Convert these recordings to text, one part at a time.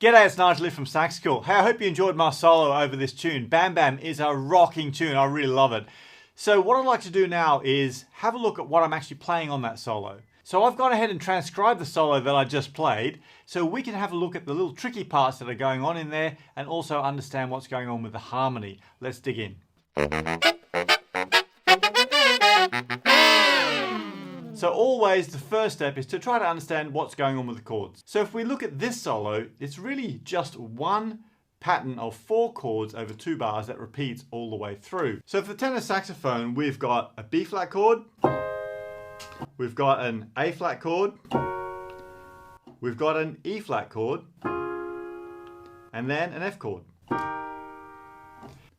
G'day, it's Nigel from Sax School. Hey, I hope you enjoyed my solo over this tune. Bam Bam is a rocking tune. I really love it. So what I'd like to do now is have a look at what I'm actually playing on that solo. So I've gone ahead and transcribed the solo that I just played so we can have a look at the little tricky parts that are going on in there and also understand what's going on with the harmony. Let's dig in. So always the first step is to try to understand what's going on with the chords. So if we look at this solo, it's really just one pattern of 4 chords over 2 bars that repeats all the way through. So for the tenor saxophone, we've got a B flat chord, we've got an A flat chord, we've got an E flat chord, and then an F chord.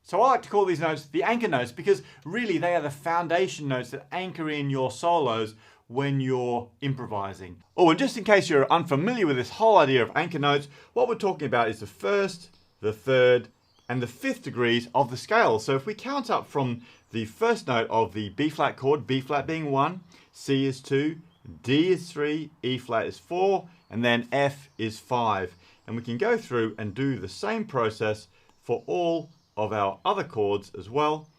So I like to call these notes the anchor notes because really they are the foundation notes that anchor in your solos when you're improvising. Oh, and just in case you're unfamiliar with this whole idea of anchor notes, what we're talking about is the 1st, the 3rd, and the 5th degrees of the scale. So if we count up from the first note of the B flat chord, B flat being 1, C is 2, D is 3, E flat is 4, and then F is 5. And we can go through and do the same process for all of our other chords as well.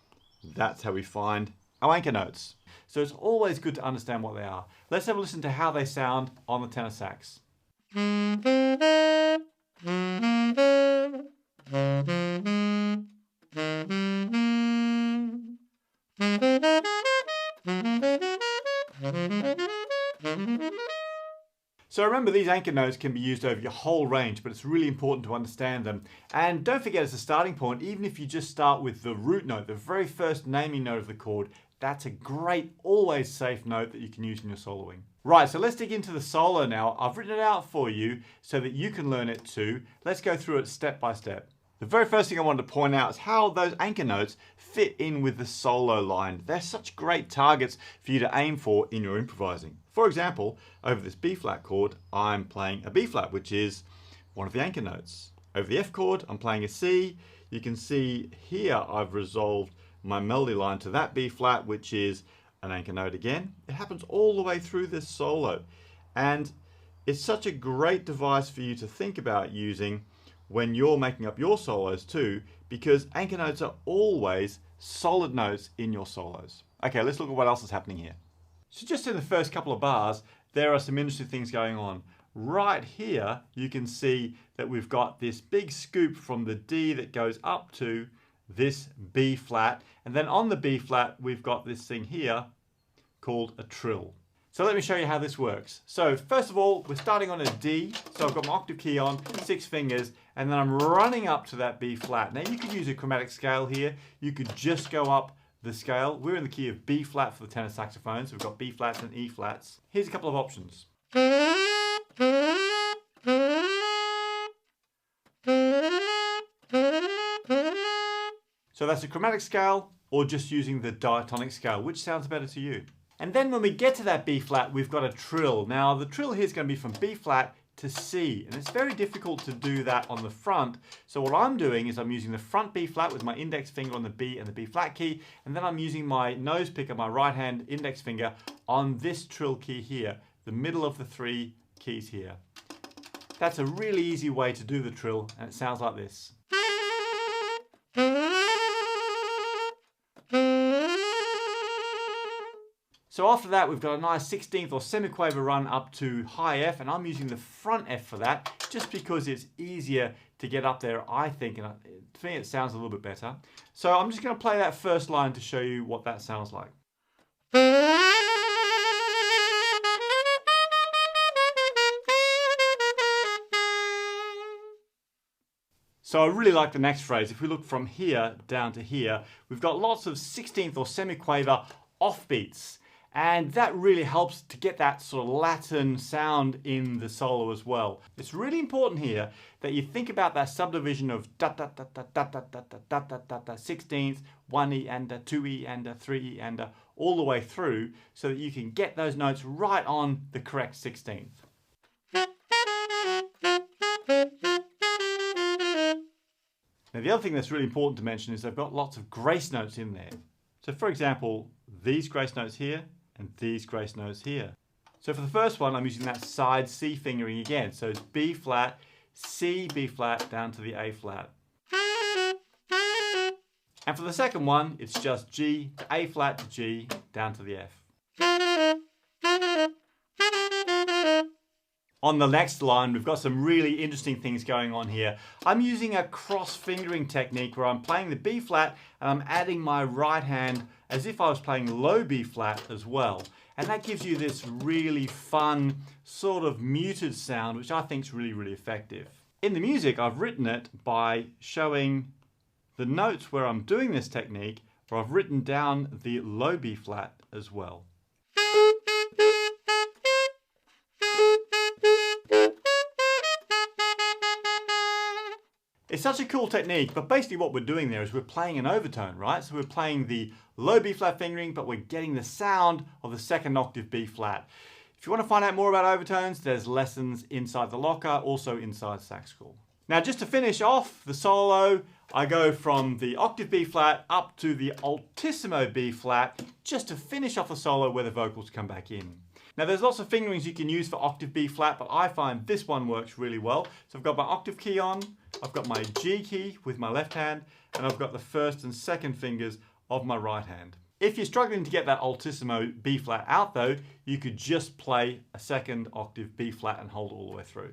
That's how we find our anchor notes. So it's always good to understand what they are. Let's have a listen to how they sound on the tenor sax. So remember, these anchor notes can be used over your whole range, but it's really important to understand them. And don't forget, as a starting point, even if you just start with the root note, the very first naming note of the chord, that's a great, always safe note that you can use in your soloing. Right, so let's dig into the solo now. I've written it out for you so that you can learn it too. Let's go through it step by step. The very first thing I wanted to point out is how those anchor notes fit in with the solo line. They're such great targets for you to aim for in your improvising. For example, over this B flat chord, I'm playing a B flat, which is one of the anchor notes. Over the F chord, I'm playing a C. You can see here I've resolved my melody line to that B flat, which is an anchor note again. It happens all the way through this solo. And it's such a great device for you to think about using when you're making up your solos too, because anchor notes are always solid notes in your solos. Okay, let's look at what else is happening here. So just in the first couple of bars, there are some interesting things going on. Right here, you can see that we've got this big scoop from the D that goes up to this B flat. And then on the B flat, we've got this thing here called a trill. So let me show you how this works. So first of all, we're starting on a D. So I've got my octave key on, 6 fingers, and then I'm running up to that B flat. Now you could use a chromatic scale here. You could just go up the scale. We're in the key of B flat for the tenor saxophone. So we've got B flats and E flats. Here's a couple of options. So that's a chromatic scale or just using the diatonic scale. Which sounds better to you? And then when we get to that B flat, we've got a trill. Now the trill here is going to be from B flat to C, and it's very difficult to do that on the front. So what I'm doing is I'm using the front B flat with my index finger on the B and the B flat key, and then I'm using my nose picker, my right hand index finger, on this trill key here, the middle of the 3 keys here. That's a really easy way to do the trill, and it sounds like this. So after that, we've got a nice 16th or semiquaver run up to high F, and I'm using the front F for that, just because it's easier to get up there, I think, and to me it sounds a little bit better. So I'm just going to play that first line to show you what that sounds like. So I really like the next phrase. If we look from here down to here, we've got lots of 16th or semiquaver offbeats. And that really helps to get that sort of Latin sound in the solo as well. It's really important here that you think about that subdivision of da da da da da da da da da da da 16th, 1E and a 2E and a 3E and a all the way through so that you can get those notes right on the correct 16th. Now the other thing that's really important to mention is they've got lots of grace notes in there. So for example, these grace notes here and these grace notes here. So for the first one, I'm using that side C fingering again. So it's B flat, C, B flat, down to the A flat. And for the second one, it's just G to A flat to G, down to the F. On the next line, we've got some really interesting things going on here. I'm using a cross fingering technique where I'm playing the B flat and I'm adding my right hand as if I was playing low B flat as well. And that gives you this really fun, sort of muted sound, which I think is really, really effective. In the music, I've written it by showing the notes where I'm doing this technique, where I've written down the low B flat as well. It's such a cool technique, but basically what we're doing there is we're playing an overtone, right? So we're playing the low B flat fingering, but we're getting the sound of the second octave B flat. If you want to find out more about overtones, there's lessons inside the locker, also inside Sax School. Now just to finish off the solo, I go from the octave B flat up to the altissimo B flat, just to finish off the solo where the vocals come back in. Now there's lots of fingerings you can use for octave B flat, but I find this one works really well. So I've got my octave key on, I've got my G key with my left hand, and I've got the first and second fingers of my right hand. If you're struggling to get that altissimo B flat out though, you could just play a second octave B flat and hold it all the way through.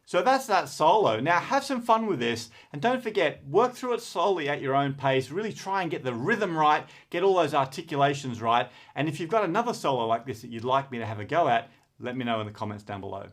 So that's that solo. Now have some fun with this, and don't forget, work through it slowly at your own pace. Really try and get the rhythm right, get all those articulations right. And if you've got another solo like this that you'd like me to have a go at, let me know in the comments down below.